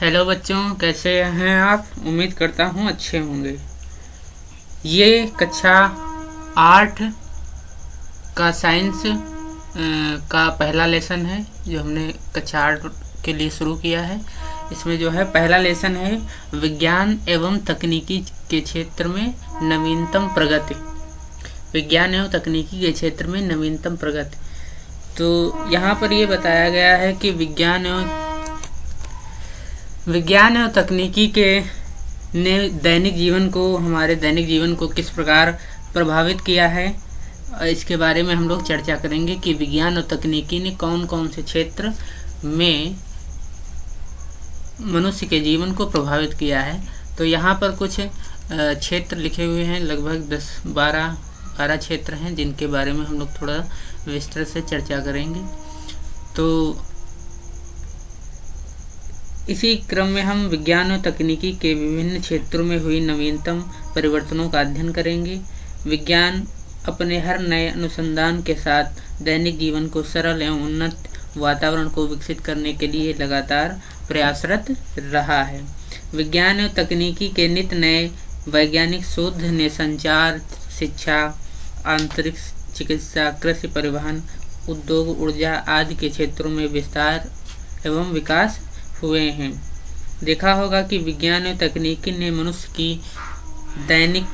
Hello बच्चों, कैसे हैं आप। उम्मीद करता हूँ अच्छे होंगे। ये कक्षा 8 का साइंस का पहला लेसन है जो हमने कक्षा 8 के लिए शुरू किया है। इसमें जो है पहला लेसन है विज्ञान एवं तकनीकी के क्षेत्र में नवीनतम प्रगति। विज्ञान एवं तकनीकी के क्षेत्र में नवीनतम प्रगति। तो यहाँ पर ये बताया गया है कि विज्ञान एवं तकनीकी के ने हमारे दैनिक जीवन को किस प्रकार प्रभावित किया है, इसके बारे में हम लोग चर्चा करेंगे कि विज्ञान और तकनीकी ने कौन कौन से क्षेत्र में मनुष्य के जीवन को प्रभावित किया है। तो यहाँ पर कुछ क्षेत्र लिखे हुए हैं, लगभग 10-12 क्षेत्र हैं जिनके बारे में हम लोग थोड़ा विस्तार से चर्चा करेंगे। तो इसी क्रम में हम विज्ञान और तकनीकी के विभिन्न क्षेत्रों में हुई नवीनतम परिवर्तनों का अध्ययन करेंगे। विज्ञान अपने हर नए अनुसंधान के साथ दैनिक जीवन को सरल एवं उन्नत वातावरण को विकसित करने के लिए लगातार प्रयासरत रहा है। विज्ञान और तकनीकी के नित्य नए वैज्ञानिक शोध ने संचार, शिक्षा, अंतरिक्ष, चिकित्सा, कृषि, परिवहन, उद्योग, ऊर्जा आदि के क्षेत्रों में विस्तार एवं विकास हुए हैं। देखा होगा कि विज्ञान और तकनीकी ने मनुष्य की दैनिक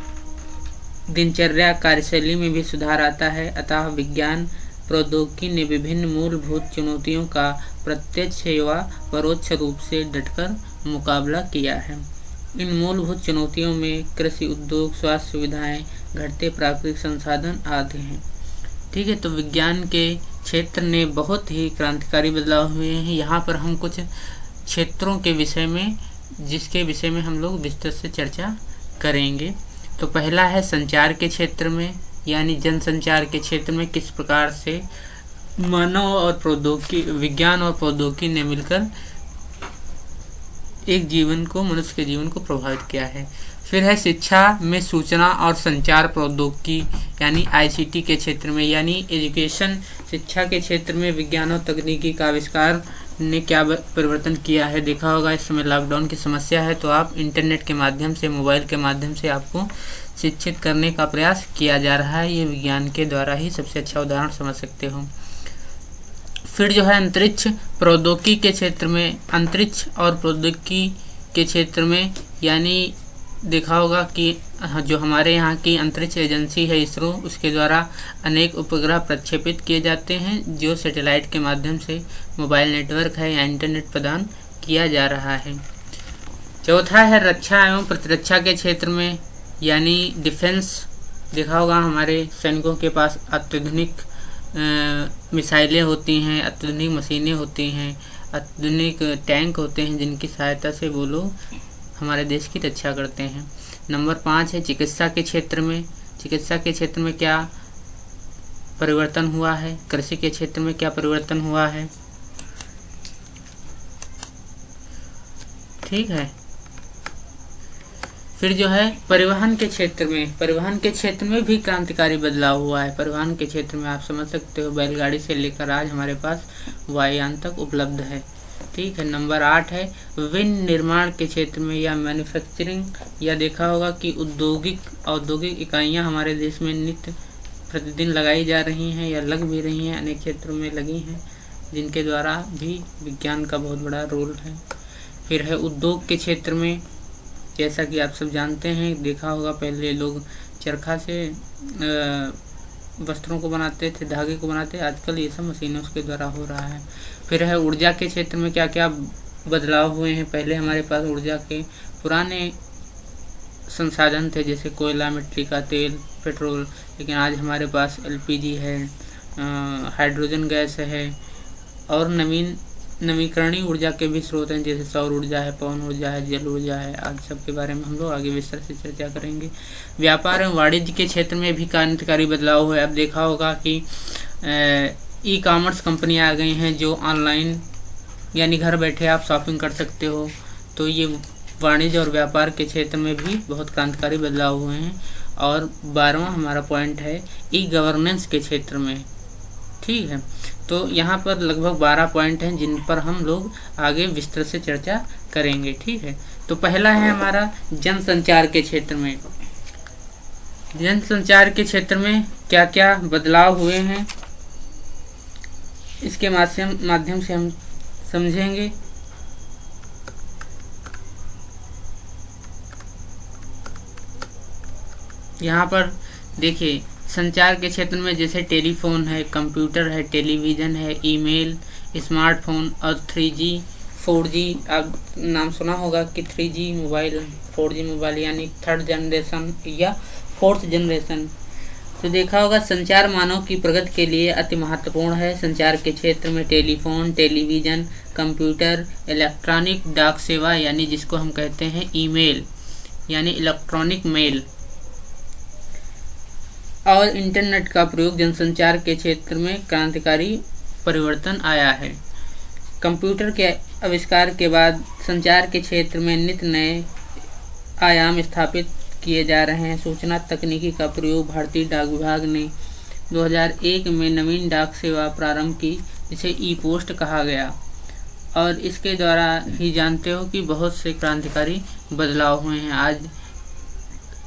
दिनचर्या कार्यशैली में भी सुधार आता है। अतः विज्ञान प्रौद्योगिकी ने विभिन्न मूलभूत चुनौतियों का प्रत्यक्ष व परोक्ष रूप से डटकर मुकाबला किया है। इन मूलभूत चुनौतियों में कृषि, उद्योग, स्वास्थ्य सुविधाएं, घटते प्राकृतिक संसाधन आदि हैं। ठीक है, तो विज्ञान के क्षेत्र ने बहुत ही क्रांतिकारी बदलाव हुए हैं। यहाँ पर हम कुछ क्षेत्रों के विषय में जिसके विषय में हम लोग विस्तार से चर्चा करेंगे। तो पहला है संचार के क्षेत्र में, यानी जनसंचार के क्षेत्र में किस प्रकार से मानव और विज्ञान और प्रौद्योगिकी ने मिलकर मनुष्य के जीवन को प्रभावित किया है। फिर है शिक्षा में सूचना और संचार प्रौद्योगिकी यानी ICT के क्षेत्र में, यानी एजुकेशन शिक्षा के क्षेत्र में विज्ञान और तकनीकी का आविष्कार ने क्या परिवर्तन किया है। देखा होगा इस समय लॉकडाउन की समस्या है, तो आप इंटरनेट के माध्यम से, मोबाइल के माध्यम से आपको शिक्षित करने का प्रयास किया जा रहा है। ये विज्ञान के द्वारा ही सबसे अच्छा उदाहरण समझ सकते हो। फिर जो है अंतरिक्ष प्रौद्योगिकी के क्षेत्र में, अंतरिक्ष और प्रौद्योगिकी के क्षेत्र में, यानी देखा होगा कि जो हमारे यहाँ की अंतरिक्ष एजेंसी है इसरो, उसके द्वारा अनेक उपग्रह प्रक्षेपित किए जाते हैं जो सैटेलाइट के माध्यम से मोबाइल नेटवर्क है या इंटरनेट प्रदान किया जा रहा है। चौथा है रक्षा एवं प्रतिरक्षा के क्षेत्र में, यानी डिफेंस। देखा होगा हमारे सैनिकों के पास अत्याधुनिक मिसाइलें होती हैं, अत्याधुनिक मशीनें होती हैं, अत्याधुनिक टैंक होते हैं जिनकी सहायता से वो लोग हमारे देश की रक्षा करते हैं। नंबर 5 है चिकित्सा के क्षेत्र में। चिकित्सा के क्षेत्र में क्या परिवर्तन हुआ है, कृषि के क्षेत्र में क्या परिवर्तन हुआ है। ठीक है, फिर जो है परिवहन के क्षेत्र में भी क्रांतिकारी बदलाव हुआ है। परिवहन के क्षेत्र में आप समझ सकते हो बैलगाड़ी से लेकर आज हमारे पास वायुयान तक उपलब्ध है। ठीक है, नंबर 8 है विनिर्माण के क्षेत्र में या मैन्युफैक्चरिंग, या देखा होगा कि औद्योगिक इकाइयां हमारे देश में नित्य प्रतिदिन लगाई जा रही हैं या लग भी रही हैं, अनेक क्षेत्रों में लगी हैं, जिनके द्वारा भी विज्ञान का बहुत बड़ा रोल है। फिर है उद्योग के क्षेत्र में, जैसा कि आप सब जानते हैं, देखा होगा पहले लोग चरखा से वस्त्रों को बनाते थे, धागे को बनाते, आजकल ये सब मशीनों के द्वारा हो रहा है। फिर है ऊर्जा के क्षेत्र में क्या क्या बदलाव हुए हैं। पहले हमारे पास ऊर्जा के पुराने संसाधन थे जैसे कोयला, मिट्टी का तेल, पेट्रोल, लेकिन आज हमारे पास LPG है, हाइड्रोजन गैस है और नवीकरणीय ऊर्जा के भी स्रोत हैं जैसे सौर ऊर्जा है, पवन ऊर्जा है, जल ऊर्जा है, आज सब के बारे में हम लोग आगे विस्तार से चर्चा करेंगे। व्यापार एवं वाणिज्य के क्षेत्र में भी क्रांतिकारी बदलाव हुआ है। अब देखा होगा कि ई-कॉमर्स कंपनियां आ गई हैं जो ऑनलाइन यानी घर बैठे आप शॉपिंग कर सकते हो। तो ये वाणिज्य और व्यापार के क्षेत्र में भी बहुत क्रांतिकारी बदलाव हुए हैं। और 12वां हमारा पॉइंट है ई-गवर्नेंस के क्षेत्र में। ठीक है, तो यहाँ पर लगभग 12 पॉइंट हैं जिन पर हम लोग आगे विस्तृत से चर्चा करेंगे। ठीक है, तो पहला है हमारा जनसंचार के क्षेत्र में। जनसंचार के क्षेत्र में क्या क्या बदलाव हुए हैं इसके माध्यम से हम समझेंगे। यहाँ पर देखिए, संचार के क्षेत्र में जैसे टेलीफोन है, कंप्यूटर है, टेलीविज़न है, ईमेल, स्मार्टफोन और 3G 4G, आप नाम सुना होगा कि 3G मोबाइल, 4G मोबाइल यानी थर्ड जनरेशन या फोर्थ जनरेशन। तो देखा होगा संचार मानव की प्रगति के लिए अति महत्वपूर्ण है। संचार के क्षेत्र में टेलीफोन, टेलीविज़न, कंप्यूटर, इलेक्ट्रॉनिक डाक सेवा यानी जिसको हम कहते हैं ईमेल यानी इलेक्ट्रॉनिक मेल और इंटरनेट का प्रयोग जनसंचार के क्षेत्र में क्रांतिकारी परिवर्तन आया है। कंप्यूटर के आविष्कार के बाद संचार के क्षेत्र में नित नए आयाम स्थापित किए जा रहे हैं। सूचना तकनीकी का प्रयोग भारतीय डाक विभाग ने 2001 में नवीन डाक सेवा प्रारंभ की, जिसे ई पोस्ट कहा गया, और इसके द्वारा ही जानते हो कि बहुत से क्रांतिकारी बदलाव हुए हैं। आज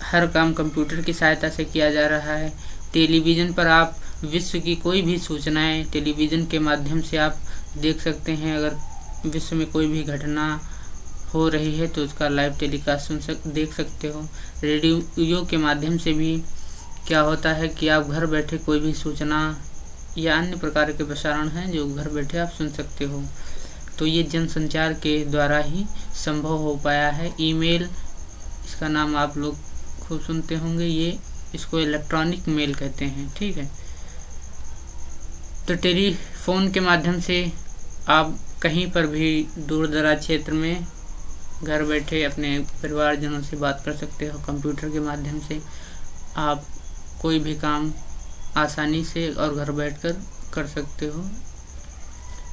हर काम कंप्यूटर की सहायता से किया जा रहा है। टेलीविज़न पर आप विश्व की कोई भी सूचनाएं टेलीविज़न के माध्यम से आप देख सकते हैं। अगर विश्व में कोई भी घटना हो रही है तो उसका लाइव टेलीकास्ट देख सकते हो। रेडियो के माध्यम से भी क्या होता है कि आप घर बैठे कोई भी सूचना या अन्य प्रकार के प्रसारण हैं जो घर बैठे आप सुन सकते हो। तो ये जनसंचार के द्वारा ही संभव हो पाया है। ईमेल, इसका नाम आप लोग खूब सुनते होंगे, ये इसको इलेक्ट्रॉनिक मेल कहते हैं। ठीक है, तो टेलीफोन के माध्यम से आप कहीं पर भी दूर दराज क्षेत्र में घर बैठे अपने परिवारजनों से बात कर सकते हो। कंप्यूटर के माध्यम से आप कोई भी काम आसानी से और घर बैठकर कर सकते हो।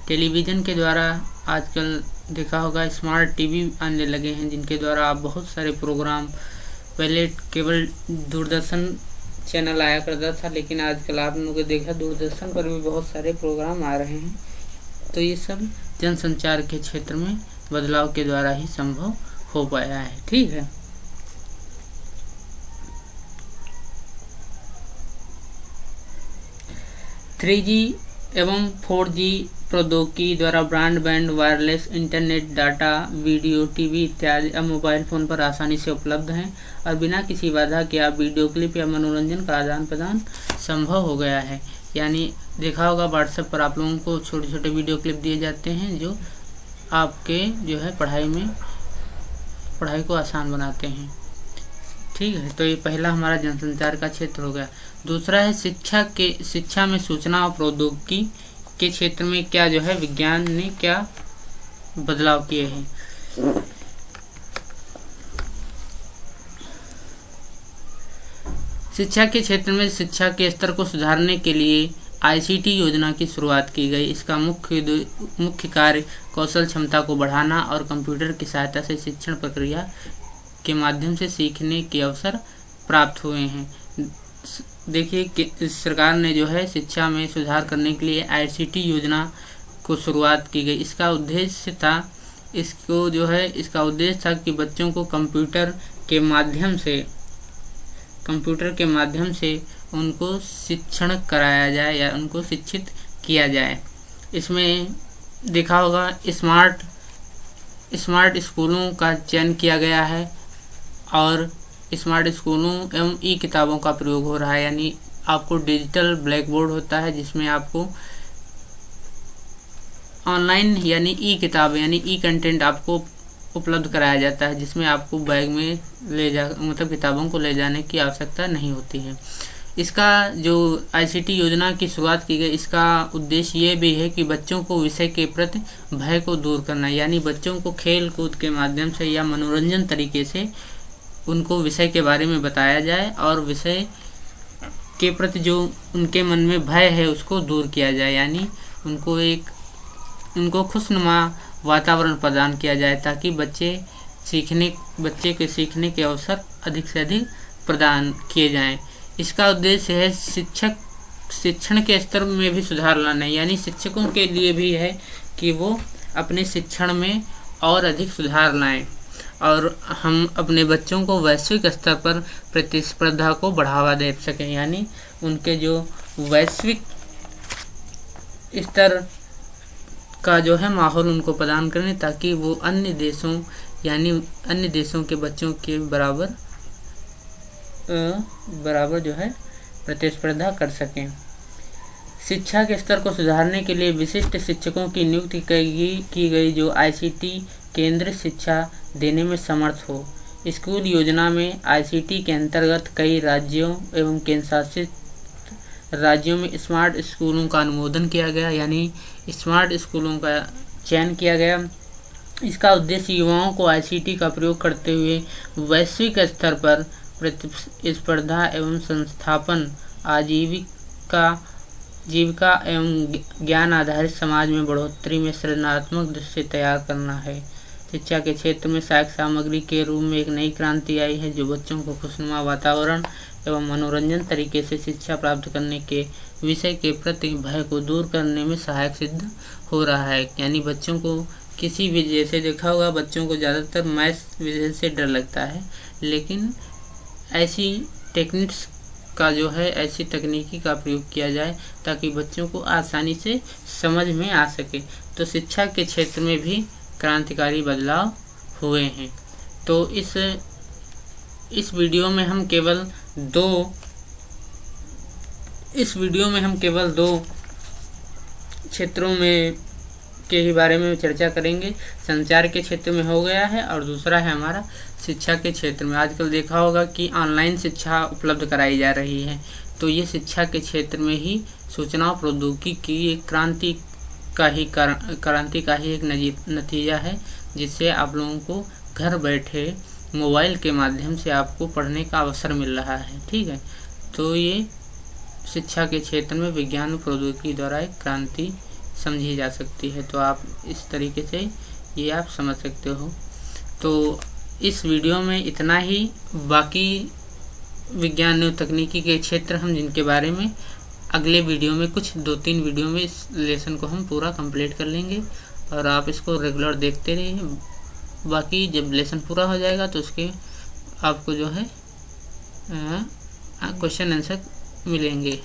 टेलीविज़न के द्वारा आजकल देखा होगा स्मार्ट टीवी आने लगे हैं, जिनके द्वारा आप बहुत सारे प्रोग्राम, पहले केवल दूरदर्शन चैनल आया करता था, लेकिन आजकल आप लोगों ने देखा दूरदर्शन पर भी बहुत सारे प्रोग्राम आ रहे हैं। तो ये सब जनसंचार के क्षेत्र में बदलाव के द्वारा ही संभव हो पाया है। ठीक है, थ्री जी एवं 4G प्रौद्योगिकी द्वारा broadband, wireless internet, data, video, TV इत्यादि अब मोबाइल फ़ोन पर आसानी से उपलब्ध हैं और बिना किसी बाधा के आप वीडियो क्लिप या मनोरंजन का आदान प्रदान संभव हो गया है। यानी देखा होगा व्हाट्सएप पर आप लोगों को छोटे छोटे वीडियो क्लिप दिए जाते हैं जो आपके जो है पढ़ाई को आसान बनाते हैं। ठीक है, तो ये पहला हमारा जनसंचार का क्षेत्र हो गया। दूसरा है शिक्षा में सूचना और प्रौद्योगिकी के क्षेत्र में क्या जो है विज्ञान ने क्या बदलाव किए हैं। शिक्षा के क्षेत्र में शिक्षा के स्तर को सुधारने के लिए ICT योजना की शुरुआत की गई। इसका मुख्य कार्य कौशल क्षमता को बढ़ाना और कंप्यूटर की सहायता से शिक्षण प्रक्रिया के माध्यम से सीखने के अवसर प्राप्त हुए हैं। देखिए कि सरकार ने जो है शिक्षा में सुधार करने के लिए ICT योजना को शुरुआत की गई। इसका उद्देश्य था कि बच्चों को कंप्यूटर के माध्यम से उनको शिक्षण कराया जाए या उनको शिक्षित किया जाए। इसमें देखा होगा स्मार्ट स्कूलों का चयन किया गया है और स्मार्ट स्कूलों एवं किताबों का प्रयोग हो रहा है। यानी आपको डिजिटल ब्लैक बोर्ड होता है जिसमें आपको ऑनलाइन यानी किताब यानी कंटेंट आपको उपलब्ध कराया जाता है, जिसमें आपको बैग में किताबों को ले जाने की आवश्यकता नहीं होती है। इसका जो ICT योजना की शुरुआत की गई, इसका उद्देश्य ये भी है कि बच्चों को विषय के प्रति भय को दूर करना, यानी बच्चों को खेल कूद के माध्यम से या मनोरंजन तरीके से उनको विषय के बारे में बताया जाए और विषय के प्रति जो उनके मन में भय है उसको दूर किया जाए। यानी उनको खुशनुमा वातावरण प्रदान किया जाए ताकि बच्चे के सीखने के अवसर अधिक से अधिक प्रदान किए जाएं। इसका उद्देश्य है शिक्षक शिक्षण के स्तर में भी सुधार लाना है, यानी शिक्षकों के लिए भी है कि वो अपने शिक्षण में और अधिक सुधार लाएं और हम अपने बच्चों को वैश्विक स्तर पर प्रतिस्पर्धा को बढ़ावा दे सकें, यानी उनके जो वैश्विक स्तर का जो है माहौल उनको प्रदान करें, ताकि वो अन्य देशों यानी अन्य देशों के बच्चों के बराबर जो है प्रतिस्पर्धा कर सकें। शिक्षा के स्तर को सुधारने के लिए विशिष्ट शिक्षकों की नियुक्ति की गई जो ICT केंद्र शिक्षा देने में समर्थ हो। स्कूल योजना में ICT के अंतर्गत कई राज्यों एवं केंद्रशासित राज्यों में स्मार्ट स्कूलों का अनुमोदन किया गया, यानी स्मार्ट स्कूलों का चयन किया गया। इसका उद्देश्य युवाओं को ICT का प्रयोग करते हुए वैश्विक स्तर पर प्रतिस्पर्धा एवं संस्थापन जीविका एवं ज्ञान आधारित समाज में बढ़ोतरी में सृजनात्मक दृश्य तैयार करना है। शिक्षा के क्षेत्र में सहायक सामग्री के रूप में एक नई क्रांति आई है, जो बच्चों को खुशनुमा वातावरण एवं मनोरंजन तरीके से शिक्षा प्राप्त करने के विषय के प्रति भय को दूर करने में सहायक सिद्ध हो रहा है। यानी बच्चों को किसी भी, जैसे देखा होगा बच्चों को ज़्यादातर मैथ्स विषय से डर लगता है, लेकिन ऐसी टेक्निक्स का जो है ऐसी तकनीकी का प्रयोग किया जाए ताकि बच्चों को आसानी से समझ में आ सके। तो शिक्षा के क्षेत्र में भी क्रांतिकारी बदलाव हुए हैं। तो इस वीडियो में हम केवल दो क्षेत्रों में के ही बारे में चर्चा करेंगे। संचार के क्षेत्र में हो गया है और दूसरा है हमारा शिक्षा के क्षेत्र में। आजकल देखा होगा कि ऑनलाइन शिक्षा उपलब्ध कराई जा रही है, तो ये शिक्षा के क्षेत्र में ही सूचना प्रौद्योगिकी की एक क्रांति का ही एक नतीजा है, जिससे आप लोगों को घर बैठे मोबाइल के माध्यम से आपको पढ़ने का अवसर मिल रहा है। ठीक है, तो ये शिक्षा के क्षेत्र में विज्ञान प्रौद्योगिकी द्वारा एक क्रांति समझी जा सकती है। तो आप इस तरीके से ये आप समझ सकते हो। तो इस वीडियो में इतना ही। बाकी विज्ञान एवं तकनीकी के क्षेत्र हम जिनके बारे में अगले वीडियो में कुछ 2-3 वीडियो में इस लेसन को हम पूरा कंप्लीट कर लेंगे और आप इसको रेगुलर देखते रहिए। बाकी जब लेसन पूरा हो जाएगा तो उसके आपको जो है क्वेश्चन आंसर मिलेंगे।